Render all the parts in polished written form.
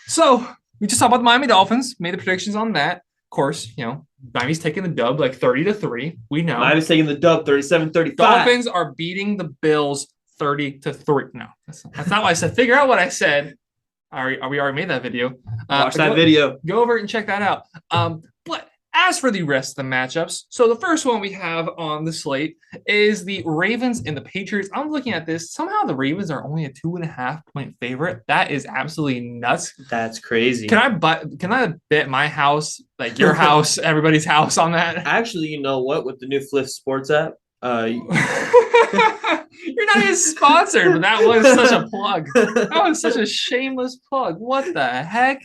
So we just talked about the Miami Dolphins, made the predictions on that. Of course, Miami's taking the dub like 30-3. We know. Miami's taking the dub 37-35. Dolphins are beating the Bills 30-3. No, that's not what I said. Figure out what I said. We already made that video. Watch that Go, video. go over and check that out. But as for the rest of the matchups, so the first one we have on the slate is the Ravens and the Patriots. I'm looking at this. Somehow the Ravens are only a 2.5-point favorite. That is absolutely nuts. That's crazy. Can I bet my house, like your house, everybody's house on that? Actually, you know what? With the new Fliff Sports app, you're not even sponsored, but that was such a plug. That was such a shameless plug. What the heck?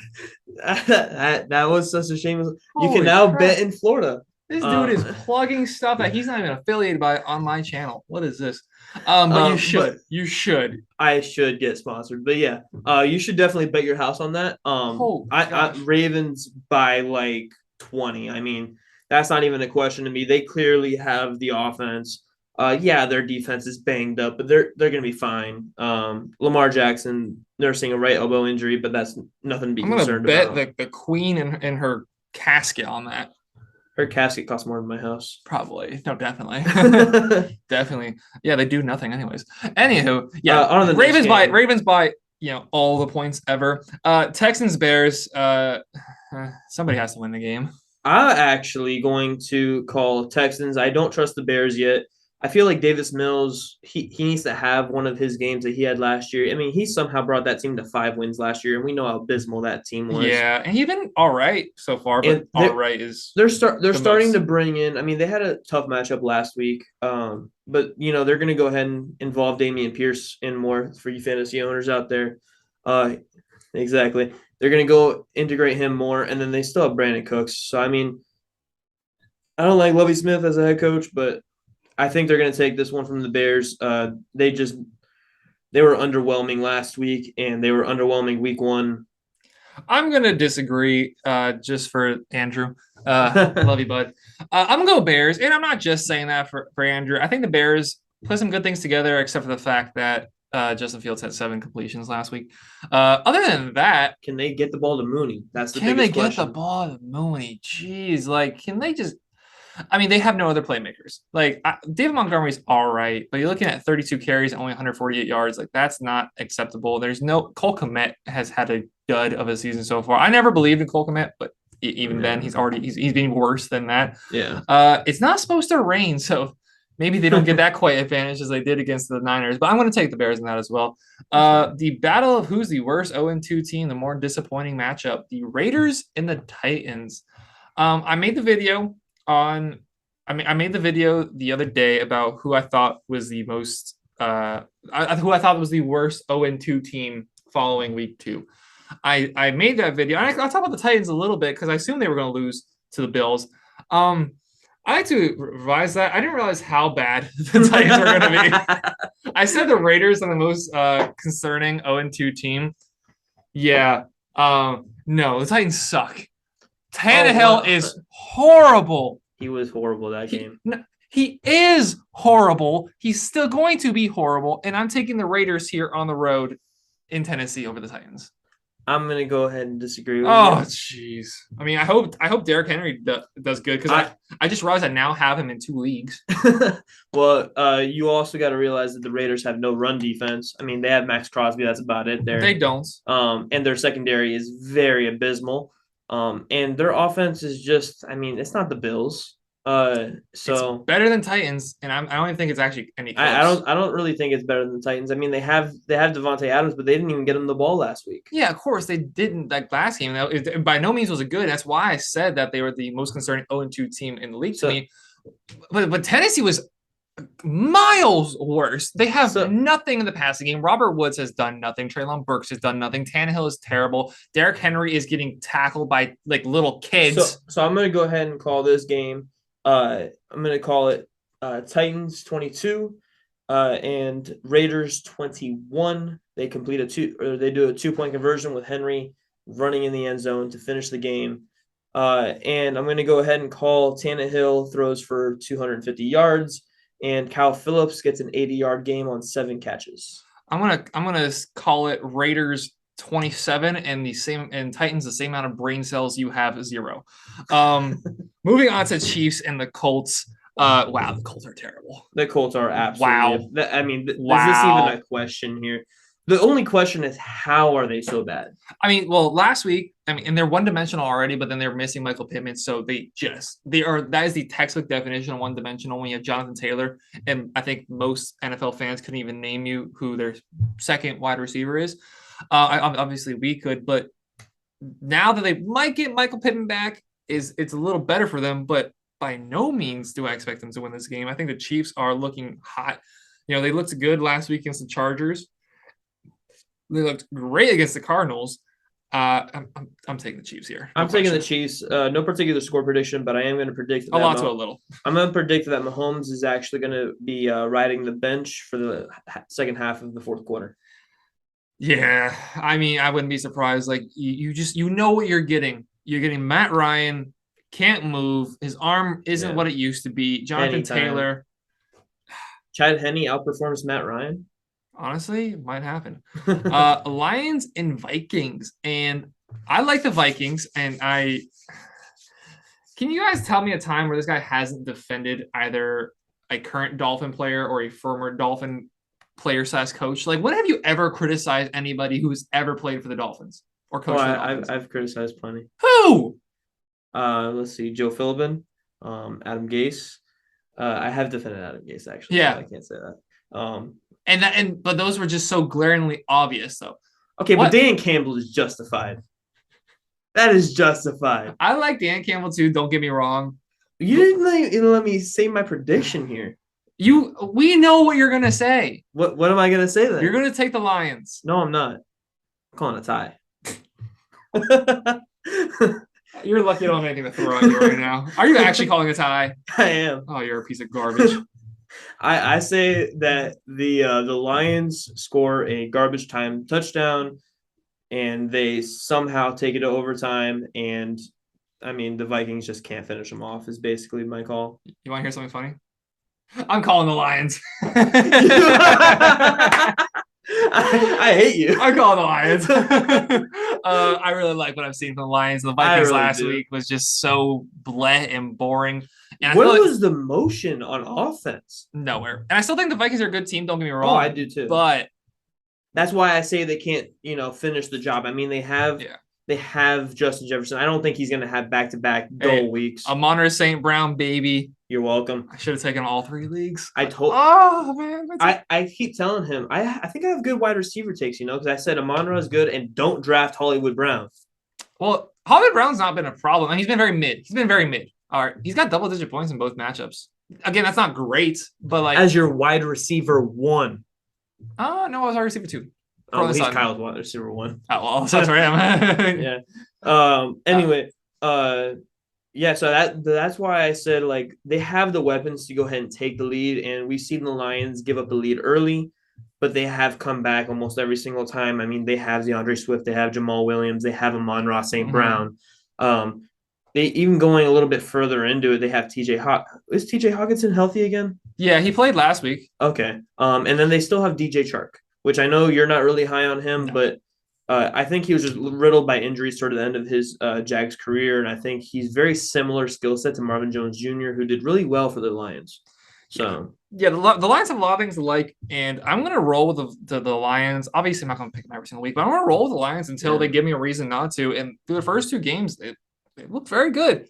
that was such a shameless. You Holy can now crap. bet in Florida. This dude is plugging stuff that he's not even affiliated by on my channel. What is this? But you should. You should. I should get sponsored, but yeah, you should definitely bet your house on that. I Ravens by like 20. I mean, that's not even a question to me. They clearly have the offense. Yeah, their defense is banged up, but they're gonna be fine. Lamar Jackson nursing a right elbow injury, but that's nothing to be concerned about. I'm gonna bet the queen in her casket on that. Her casket costs more than my house. Probably. No, definitely. Definitely. Yeah, they do nothing anyways. Anywho, yeah. Ravens by all the points ever. Texans Bears. Somebody has to win the game. I'm actually going to call Texans. I don't trust the Bears yet. I feel like Davis Mills, he needs to have one of his games that he had last year. I mean, he somehow brought that team to 5 wins last year, and we know how abysmal that team was. Yeah, and he's been all right so far, but all right is they're starting to bring in. I mean, they had a tough matchup last week, but they're going to go ahead and involve Dameon Pierce in more for you fantasy owners out there. Exactly, they're going to go integrate him more, and then they still have Brandon Cooks. So I mean, I don't like Lovie Smith as a head coach, but I think they're going to take this one from the Bears. They were underwhelming last week, and they were underwhelming week 1. I'm going to disagree just for Andrew. Love you, bud. I'm going to go Bears, and I'm not just saying that for Andrew. I think the Bears put some good things together, except for the fact that Justin Fields had 7 completions last week. Other than that, can they get the ball to Mooney? That's the biggest question. Can they get the ball to Mooney? Jeez, can they just... I mean, they have no other playmakers. Like David Montgomery's all right, but you're looking at 32 carries, only 148 yards. Like that's not acceptable. There's no Cole Kmet has had a dud of a season so far. I never believed in Cole Kmet, but even then, he's being worse than that. Yeah. It's not supposed to rain, so maybe they don't get that quite advantage as they did against the Niners. But I'm going to take the Bears in that as well. The battle of who's the worst 0-2 team, the more disappointing matchup, the Raiders and the Titans. I made the video I made the video the other day about who I thought was the most who I thought was the worst 0-2 team following week 2. I made that video. I'll talk about the Titans a little bit because I assumed they were going to lose to the Bills. I had to revise that. I didn't realize how bad the Titans were going to be. I said the Raiders are the most concerning 0-2 team. Yeah. No, the Titans suck. Tannehill is horrible. He was horrible that game. He is horrible. He's still going to be horrible. And I'm taking the Raiders here on the road in Tennessee over the Titans. I'm going to go ahead and disagree with you. Oh, jeez. I mean, I hope Derrick Henry does good because I just realized I now have him in 2 leagues. Well, you also got to realize that the Raiders have no run defense. I mean, they have Max Crosby. That's about it there. They don't. And their secondary is very abysmal. And their offense is just, I mean, it's not the Bills. So it's better than Titans, and I don't even think it's actually any close. I don't really think it's better than the Titans. I mean, they have Devontae Adams, but they didn't even get him the ball last week. Yeah, of course they didn't. Like last game, it by no means was a good. That's why I said that they were the most concerning 0-2 team in the league to me. But Tennessee was miles worse. They have nothing in the passing game. Robert Woods has done nothing. Treylon Burks has done nothing. Tannehill is terrible. Derrick Henry is getting tackled by like little kids. So I'm going to go ahead and call this game. I'm going to call it Titans 22 and Raiders 21. They do a 2-point conversion with Henry running in the end zone to finish the game. And I'm going to go ahead and call Tannehill throws for 250 yards. And Kyle Phillips gets an 80-yard game on 7 catches. I'm gonna call it Raiders 27, and Titans the same amount of brain cells you have, 0. Moving on to Chiefs and the Colts. Wow, the Colts are terrible. The Colts are absolutely. Wow. I mean, is this even a Wow. question here? The only question is, how are they so bad? I mean, well, last week, and they're one-dimensional already, but then they're missing Michael Pittman, so that is the textbook definition of one-dimensional when you have Jonathan Taylor, and I think most NFL fans couldn't even name you who their second wide receiver is. Obviously we could, but now that they might get Michael Pittman back, it's a little better for them, but by no means do I expect them to win this game. I think the Chiefs are looking hot. They looked good last week against the Chargers. They looked great against the Cardinals. I'm taking the Chiefs here. I'm taking the Chiefs. No particular score prediction, but I am going to predict a lot to a little. I'm going to predict that Mahomes is actually going to be riding the bench for the second half of the fourth quarter. Yeah, I mean, I wouldn't be surprised. Like you know what you're getting. You're getting Matt Ryan, can't move. His arm isn't what it used to be. Jonathan Taylor. Chad Henne outperforms Matt Ryan. Honestly, it might happen. Lions and Vikings, and I like the Vikings. And can you guys tell me a time where this guy hasn't defended either a current Dolphin player or a former Dolphin player / coach? Like, when have you ever criticized anybody who's ever played for the Dolphins or coached for the Dolphins? I've criticized plenty. Who? Let's see, Joe Philbin, Adam Gase. I have defended Adam Gase, actually. Yeah, so I can't say that. But those were just so glaringly obvious, though. Okay, but Dan Campbell is justified. That is justified. I like Dan Campbell too. Don't get me wrong. You didn't let me say my prediction here. We know what you're gonna say. What am I gonna say then? You're gonna take the Lions. No, I'm not. I'm calling a tie. You're lucky I don't have anything to throw at you right now. Are you actually calling a tie? I am. Oh, you're a piece of garbage. I say that the Lions score a garbage time touchdown, and they somehow take it to overtime. And I mean, the Vikings just can't finish them off. Is basically my call. You want to hear something funny? I'm calling the Lions. I hate you. I'm calling the Lions. I really like what I've seen from the Lions. The Vikings last week was just so bleh and boring. And where was the motion on offense? Nowhere. And I still think the Vikings are a good team. Don't get me wrong. Oh, I do too. But that's why I say they can't, finish the job. I mean, they have Justin Jefferson. I don't think he's going to have back-to-back dull weeks. Amon-Ra St. Brown, baby. You're welcome. I should have taken all 3 leagues. Oh man, I keep telling him. I think I have good wide receiver takes. Because I said Amon-Ra is good, and don't draft Hollywood Brown. Well, Hollywood Brown's not been a problem. He's been very mid. All right, he's got double-digit points in both matchups. Again, that's not great, but like as your wide receiver 1. No, I was wide receiver 2. Oh, he's Kyle's wide receiver 1. Oh, well, that's for him. Yeah. Anyway. Yeah, so that's why I said, like, they have the weapons to go ahead and take the lead, and we've seen the Lions give up the lead early, but they have come back almost every single time. I mean, they have DeAndre Swift, they have Jamal Williams, they have Amon-Ra St. Brown. They even going a little bit further into it, they have TJ Is TJ Hawkinson healthy again? Yeah, he played last week. Okay. And then they still have DJ Chark, which I know you're not really high on him, but I think he was just riddled by injuries toward the end of his Jags career, and I think he's very similar skill set to Marvin Jones Jr., who did really well for the Lions. So the Lions have a lot of things to like, and I'm going to roll with the Lions. Obviously, I'm not going to pick them every single week, but I'm going to roll with the Lions until they give me a reason not to. And through the first 2 games, they looked very good,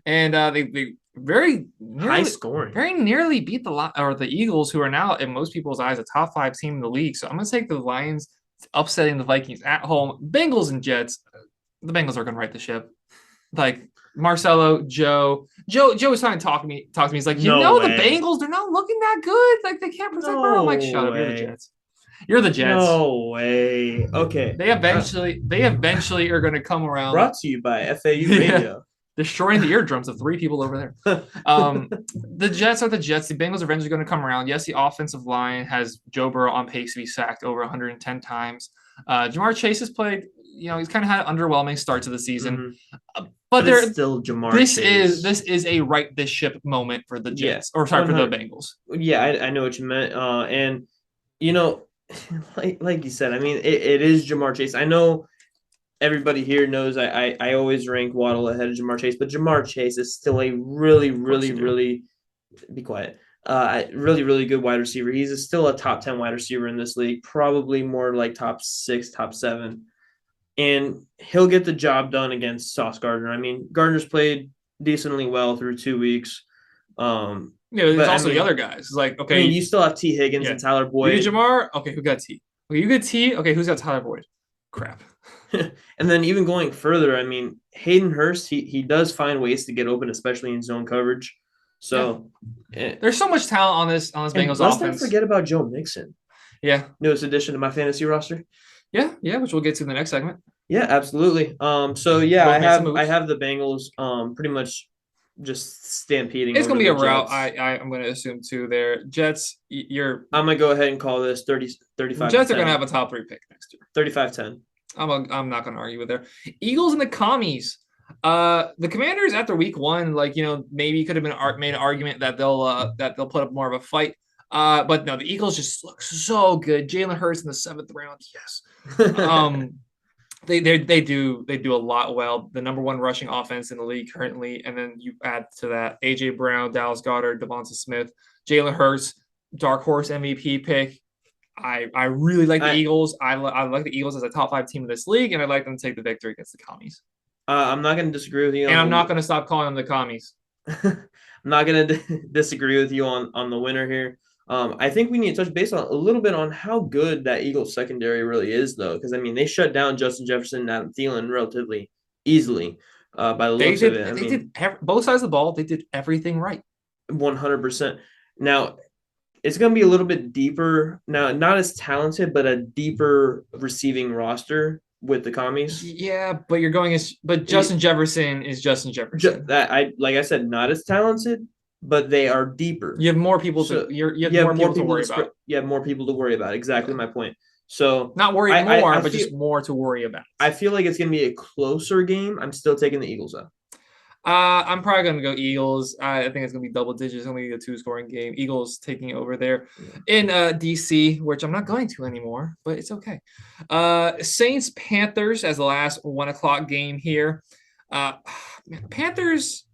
and they very high scoring, very nearly beat the Eagles, who are now in most people's eyes a top 5 team in the league. So I'm going to take the Lions, upsetting the Vikings at home. Bengals and Jets. The Bengals are going to right the ship. Like Marcelo, Joe was trying to talk to me. He's like, the Bengals, they're not looking that good. Like, they can't protect Burrow. I'm like, shut up. You're the Jets. You're the Jets. No way. Okay. They eventually are going to come around. Brought to you by FAU Radio. Destroying the eardrums of 3 people over there. The Jets are the Jets. The Bengals are eventually going to come around. Yes, the offensive line has Joe Burrow on pace to be sacked over 110 times. Jamar Chase has played, he's kind of had an underwhelming start to the season. But it's still Jamar Chase. This is a right this ship moment for the Jets. Yeah, for the Bengals. Yeah, I know what you meant. And, like you said, I mean, it is Jamar Chase. I know everybody here knows I always rank Waddle ahead of Jamar Chase, but Jamar Chase is still a really, Of course really, you do. really be quiet. Really, really good wide receiver. He's still a top 10 wide receiver in this league, probably more like top 6, top 7. And he'll get the job done against Sauce Gardner. I mean, Gardner's played decently well through 2 weeks. Yeah, it's But also the other guys. It's like, I mean, okay, you still have T. Higgins yeah, and Tyler you get Boyd. Jamar. Okay, who got T? Okay, you get T. Okay, who's got Tyler Boyd? Crap. And then even going further, I mean, Hayden Hurst, he does find ways to get open, especially in zone coverage. Yeah, So, there's so much talent on this and Bengals let's not offense. forget about Joe Mixon, Yeah, newest addition to my fantasy roster. yeah, which we'll get to in the next segment. Yeah, absolutely. So yeah, Both made some I moves. have the Bengals pretty much just stampeding It's over gonna be the a route. Jets. I'm gonna assume too. There, Jets. Your I'm gonna go ahead and call this 30, 35 to Jets are gonna 10. have a top 3 pick next year. 35-10. I'm not gonna argue with there. Eagles and the commies. The Commanders after week one, like maybe could have been made an argument that they'll put up more of a fight. But no, the Eagles just look so good. Jalen Hurts in the 7th round, yes. Um, they do a lot well. The number one rushing offense in the league currently, and then you add to that AJ Brown, Dallas Goedert, Devonta Smith, Jalen Hurts, dark horse MVP pick. I really like the I Eagles. I like the Eagles as a top 5 team in this league, and I'd like them to take the victory against the commies. I'm not gonna disagree with you And on I'm not the going to stop calling them the commies. I'm not gonna disagree with you on the winner here. I think we need to touch base on a little bit on how good that Eagles secondary really is, though, because I mean they shut down Justin Jefferson and Adam Thielen relatively easily, by the They looks of did it. I they mean, did both sides of the ball. They did everything right. 100%. Now it's gonna be a little bit deeper now, not as talented, but a deeper receiving roster with the commies. Yeah, but but Justin Jefferson is Justin Jefferson. I like I said, not as talented, but they are deeper. You have more people to So you have you have more more people to people worry to about. you have more people to worry about. Exactly Yeah, my point. So not worry I I, more, I but feel just more to worry about. I feel like it's gonna be a closer game. I'm still taking the Eagles though. I'm probably gonna go Eagles. I think it's gonna be double digits. It's gonna be a 2 scoring game. Eagles taking over there in DC, which I'm not going to anymore, but it's okay. Saints Panthers as the last 1 o'clock game here. Uh, man, Panthers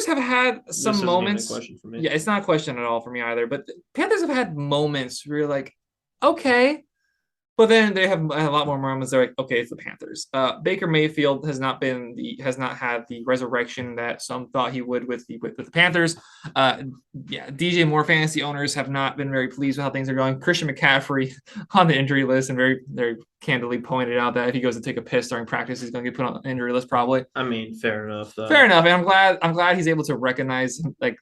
have had This some isn't even a moments. question for me. Yeah, it's not a question at all for me either. But Panthers have had moments where you're like, okay, but then they have a lot more moments. They're like, okay, it's the Panthers. Baker Mayfield has not had the resurrection that some thought he would with the Panthers. Uh, yeah, DJ Moore fantasy owners have not been very pleased with how things are going. Christian McCaffrey on the injury list and very candidly pointed out that if he goes to take a piss during practice, he's going to get put on the injury list probably. I mean, fair enough Fair though. enough, and I'm glad he's able to recognize like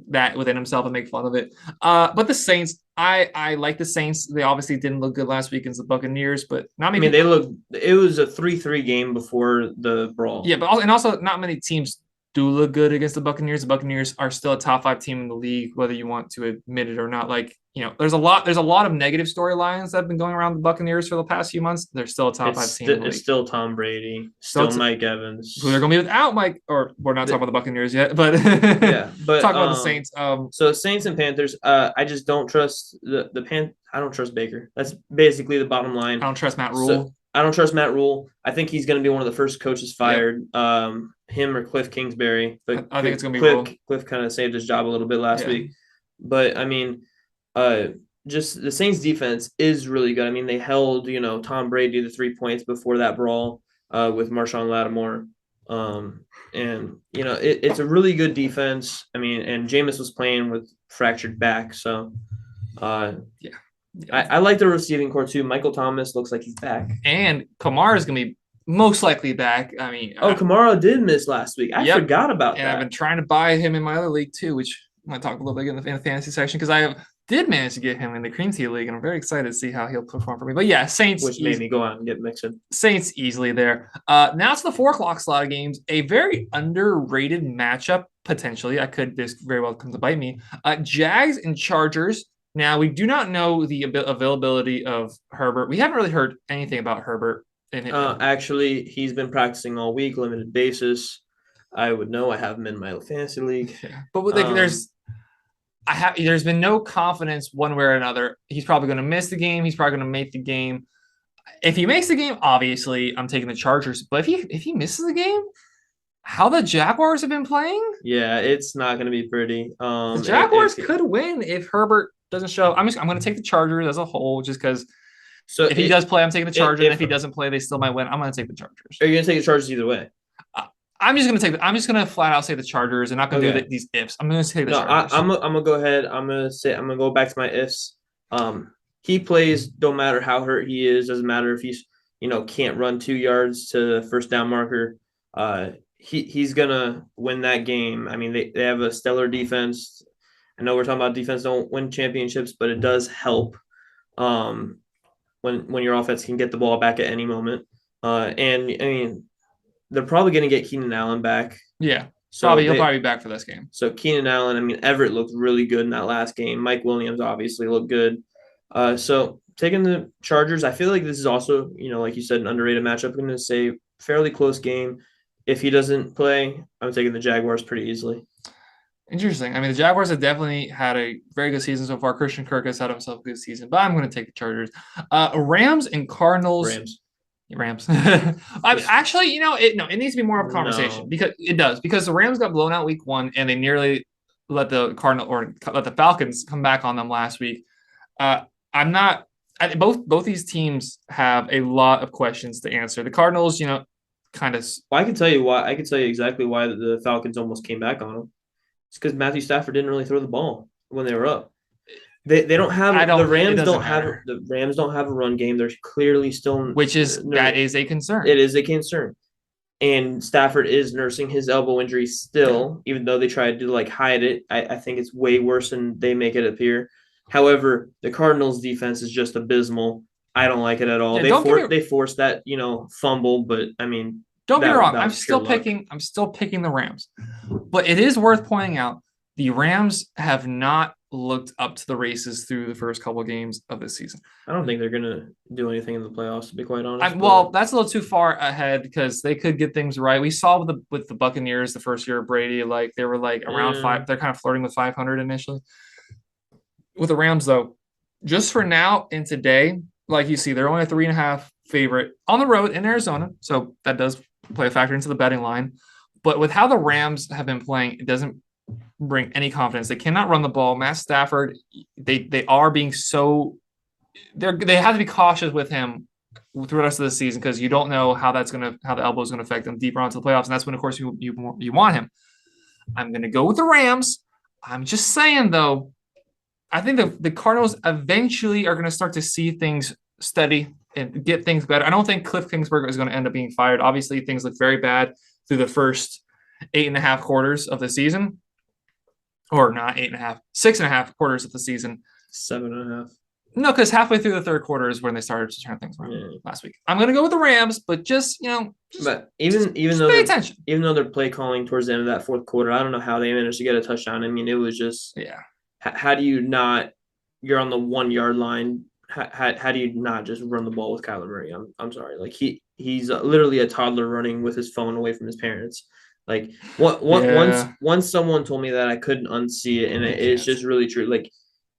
that within himself and make fun of it. But the Saints, I like the Saints. They obviously didn't look good last week against the Buccaneers, but not I many mean, people. it was a 3-3 game before the brawl. Yeah, but also not many teams do look good against the Buccaneers. The Buccaneers are still a top 5 team in the league, whether you want to admit it or not. Like, there's a lot of negative storylines that have been going around the Buccaneers for the past few months. They're still a top 5 team in the It's league. still Tom Brady, So still Mike Evans. who they're going to be without Mike, or we're not talking about the Buccaneers yet, but Yeah, but talk about the Saints. so Saints and Panthers. I just don't trust the Pan. I don't trust Baker. That's basically the bottom I line. don't trust Matt So Rule. I don't trust Matt Rule. I think he's going to be one of the first coaches Yep, fired. Him or Cliff Kingsbury. But I think it's going to be Rule. Cliff kind of saved his job a little bit last Yeah. week. But I mean, uh, just the Saints defense is really good. I mean, they held Tom Brady to 3 points before that brawl with Marshawn Lattimore. And it's a really good defense. I mean, and Jameis was playing with fractured back, so Yeah. I like the receiving core too. Michael Thomas looks like he's back. And Kamara is going to be most likely back. I mean, Kamara did miss last week. I yep. forgot about And that. I've been trying to buy him in my other league too, which I'm going to talk a little bit in the fantasy section because I did manage to get him in the Cream Tea League, and I'm very excited to see how he'll perform for me. But yeah, Saints. Which made me go out and get Mixon. Saints easily there. Now it's the 4 o'clock slot of games. A very underrated matchup, potentially. This very well come to bite me. Jags and Chargers. Now, we do not know the availability of Herbert. We haven't really heard anything about Herbert. Actually, he's been practicing all week, limited basis. I would know. I have him in my fantasy league. Yeah. But there's There's been no confidence one way or another. He's probably going to miss the game. He's probably going to make the game. If he makes the game, obviously I'm taking the Chargers. But if he misses the game, how the Jaguars have been playing, Yeah, it's not going to be pretty. the Jaguars could win if Herbert doesn't show. I'm going to take the Chargers as a whole, just because so if he does play, I'm taking the Chargers. And if if he doesn't play, they still might win. I'm going to take the Chargers. are you going to take the Chargers either way? I'm just gonna flat out say the Chargers. And not gonna do these ifs. I'm gonna say the Chargers. I'm gonna go ahead. I'm gonna go back to my ifs. He plays. Don't matter how hurt he is. Doesn't matter if he's can't run 2 yards to the first down marker. He's gonna win that game. I mean, they have a stellar defense. I know we're talking about defense don't win championships, but it does help. When your offense can get the ball back at any moment. And I mean, they're probably going to get Keenan Allen back. Yeah. So he'll probably be back for this game. So Keenan Allen, I mean, Everett looked really good in that last game. Mike Williams obviously looked good. So taking the Chargers, I feel like this is also, like you said, an underrated matchup. I'm going to say fairly close game. If he doesn't play, I'm taking the Jaguars pretty easily. Interesting. I mean, the Jaguars have definitely had a very good season so far. Christian Kirk has had himself a good season, but I'm going to take the Chargers. Rams and Cardinals. Rams. Actually, it needs to be more of a conversation because it does. Because the Rams got blown out week 1 and they nearly let the Falcons come back on them last week. Both these teams have a lot of questions to answer. The Cardinals, kind of. Well, I can tell you why. I can tell you exactly why the Falcons almost came back on them. It's because Matthew Stafford didn't really throw the ball when they were up. They don't have the Rams don't have a run game. They're clearly still that is a concern. It is a concern. And Stafford is nursing his elbow injury still, even though they tried to hide it. I think it's way worse than they make it appear. However, the Cardinals defense is just abysmal. I don't like it at all. They forced that, fumble, but I mean, don't get me wrong. I'm still picking the Rams. But it is worth pointing out the Rams have not looked up to the races through the first couple of games of this season. I don't think they're going to do anything in the playoffs, to be quite honest. That's a little too far ahead because they could get things right. We saw with the Buccaneers the first year of Brady, they were around 5. They're kind of flirting with 500 initially. With the Rams, though, just for now and today, like you see, they're only a 3.5 favorite on the road in Arizona. So that does play a factor into the betting line. But with how the Rams have been playing, it doesn't bring any confidence. They cannot run the ball. Matt Stafford, they are being they have to be cautious with him through the rest of the season because you don't know how the elbow is going to affect them deeper onto the playoffs. And that's when, of course, you want him. I'm going to go with the Rams. I'm just saying, though, I think the Cardinals eventually are going to start to see things steady and get things better. I don't think Cliff Kingsbury is going to end up being fired. Obviously, things look very bad through the first 8.5 quarters of the season. Or not 8.5, 6.5 quarters of the season. 7.5. No, because halfway through the third quarter is when they started to turn things around last week. I'm going to go with the Rams, but but even though pay attention. Even though they're play calling towards the end of that fourth quarter, I don't know how they managed to get a touchdown. I mean, it was just How do you not? You're on the 1 yard line. How do you not just run the ball with Kyler Murray? I'm sorry. He's literally a toddler running with his phone away from his parents. Once someone told me that, I couldn't unsee it, and it's just really true.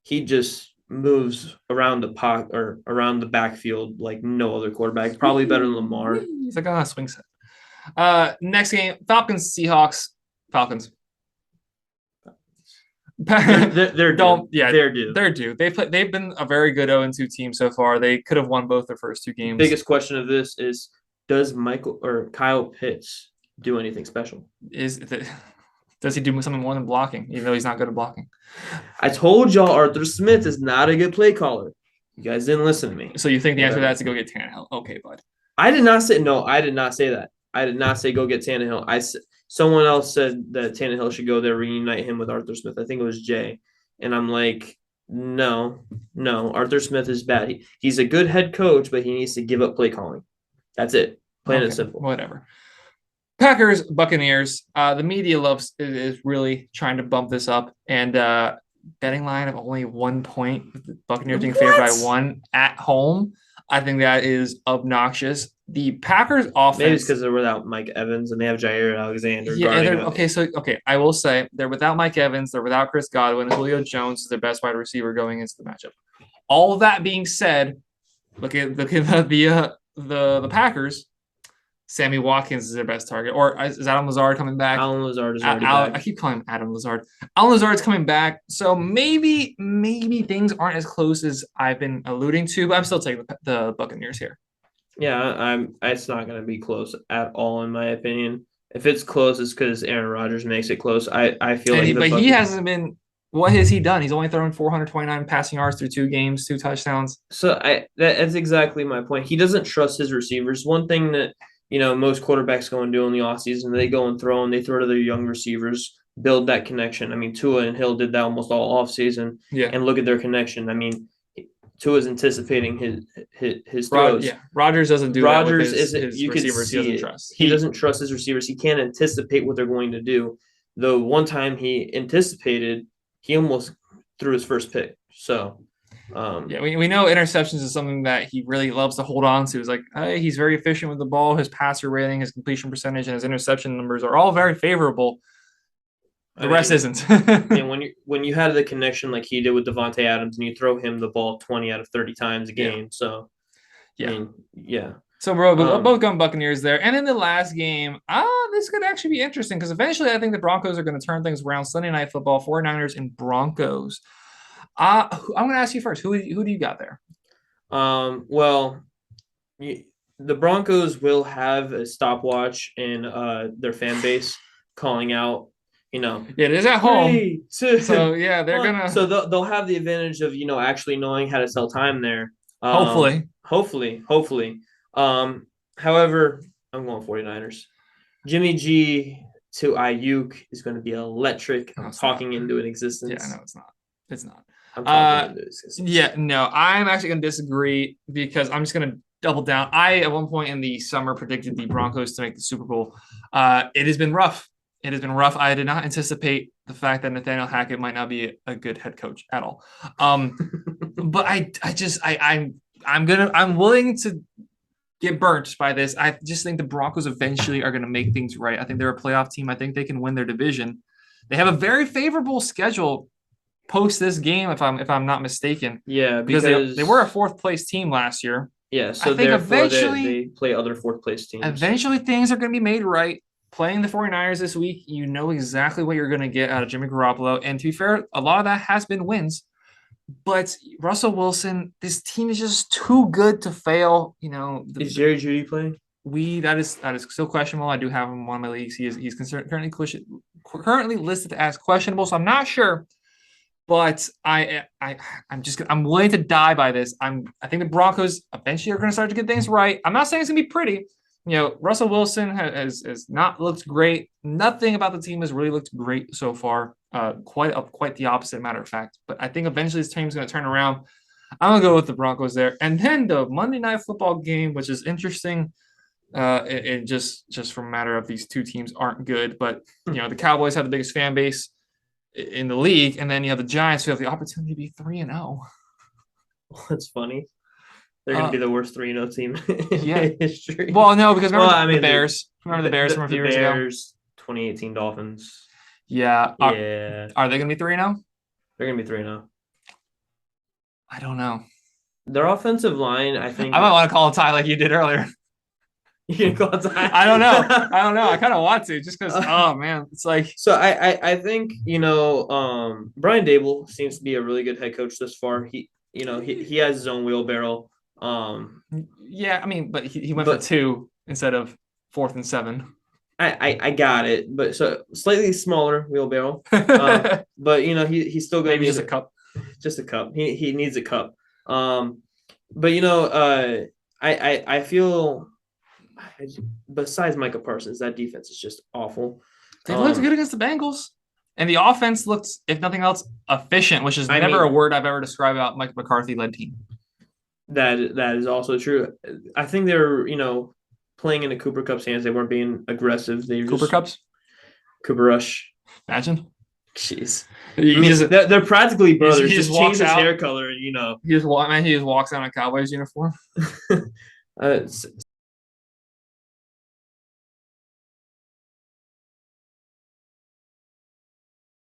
He just moves around the pocket or around the backfield like no other quarterback. Probably better than Lamar. He's like a swing set. Next game, Falcons, Seahawks, Falcons. They're due. They've been a very good 0-2 team so far. They could have won both their first 2 games. Biggest question of this is, does Kyle Pitts do anything special? Does he do something more than blocking, even though he's not good at blocking? I told y'all Arthur Smith is not a good play caller. You guys didn't listen to me. So you think the answer to that is to go get Tannehill? Okay, bud. I did not say that. I did not say go get Tannehill. Someone else said that Tannehill should go there, reunite him with Arthur Smith. I think it was Jay. And I'm like, no, Arthur Smith is bad. He's a good head coach, but he needs to give up play calling. That's it. Plain and simple. Whatever. Packers, Buccaneers. The media is really trying to bump this up. And betting line of only 1 point, with the Buccaneers being favored by 1 at home. I think that is obnoxious. The Packers Maybe it's offense, because they're without Mike Evans and they have Jair Alexander yeah, and guarding they're him. okay. So okay, I will say they're without Mike Evans, they're without Chris Godwin. Julio Jones is their best wide receiver going into the matchup. All that being said, look at the Packers. Sammy Watkins is their best target, or is Adam Lazard coming back? Alan Lazard is already back. I keep calling him Adam Lazard. Alan Lazard's coming back, so maybe things aren't as close as I've been alluding to, but I'm still taking the Buccaneers here. Yeah, I'm. It's not going to be close at all, in my opinion. If it's close, it's because Aaron Rodgers makes it close. I feel like But he hasn't been. What has he done? He's only thrown 429 passing yards through 2 games, 2 touchdowns. So that's exactly my point. He doesn't trust his receivers. One thing that most quarterbacks go and do in the offseason, they go and they throw to their young receivers, build that connection. I mean, Tua and Hill did that almost all offseason. Yeah. And look at their connection. I mean, Tua's anticipating his throws. Yeah, Rodgers doesn't do Rodgers that with isn't. You can receivers. see He doesn't it. trust. He doesn't trust his receivers. He can't anticipate what they're going to do. Though one time he anticipated, he almost threw his first pick. So, yeah, we know interceptions is something that he really loves to hold on to. It's like he's very efficient with the ball. His passer rating, his completion percentage, and his interception numbers are all very favorable. The rest isn't. And when you had the connection like he did with Devontae Adams, and you throw him the ball 20 out of 30 times a game, so yeah, I mean, yeah. So we're both going Buccaneers there. And in the last game, this could actually be interesting because eventually I think the Broncos are going to turn things around. Sunday Night Football, 49ers and Broncos. I'm going to ask you first. Who do you got there? Well, the Broncos will have a stopwatch in their fan base calling out. Yeah, it is at home. 3, 2, so yeah, they're gonna. So they'll have the advantage of actually knowing how to sell time there. Hopefully. However, I'm going 49ers. Jimmy G to Ayuk is going to be electric. I'm talking into an existence. Yeah, no, it's not. It's not. I'm talking into existence. Yeah, no, I'm actually going to disagree because I'm just going to double down. I, at one point in the summer, predicted the Broncos to make the Super Bowl. It has been rough. I did not anticipate the fact that Nathaniel Hackett might not be a good head coach at all. But I'm willing to get burnt by this. I just think the Broncos eventually are going to make things right. I think they're a playoff team. I think they can win their division. They have a very favorable schedule post this game, if I'm not mistaken. Yeah, because they were a 4th place team last year. Yeah, so I think eventually they play other 4th place teams. Eventually things are going to be made right. Playing the 49ers this week, you know exactly what you're going to get out of Jimmy Garoppolo. And to be fair, a lot of that has been wins. But Russell Wilson, this team is just too good to fail. Is Jerry Jeudy playing? That is still questionable. I do have him in one of my leagues. He's currently listed as questionable, so I'm not sure. But I'm willing to die by this. I think the Broncos eventually are going to start to get things right. I'm not saying it's going to be pretty. Russell Wilson has not looked great. Nothing about the team has really looked great so far. Quite the opposite, matter of fact. But I think eventually this team's going to turn around. I'm going to go with the Broncos there. And then the Monday Night Football game, which is interesting. It just from a matter of these two teams aren't good. But, the Cowboys have the biggest fan base in the league. And then you have the Giants who have the opportunity to be 3-0. That's funny. They're going to be the worst 3-0 team in history. Well, no, because remember the Bears. Remember the Bears from a few years ago? 2018 Dolphins. Yeah. Are they going to be 3-0? They're going to be 3-0. I don't know. Their offensive line, I think. I might want to call a tie like you did earlier. You can call a tie? I don't know. I kind of want to just because, oh, man. It's like. So I think, Brian Dable seems to be a really good head coach thus far. He has his own wheelbarrow. Yeah, I mean, but he went for 2 instead of 4th and 7. I got it, but so slightly smaller wheelbarrow. But he's still going to be just a cup. Just a cup. He needs a cup. But I feel besides Micah Parsons, that defense is just awful. They looked good against the Bengals. And the offense looked, if nothing else, efficient, which is never a word I've ever described about Mike McCarthy-led team. That is also true. I think they're, playing in the Cooper Cup's hands. They weren't being aggressive. Cooper Rush. Imagine. Jeez. He I mean, just they're practically brothers. he just Just change walks his out. hair color, He just walks out in a Cowboys uniform. Uh,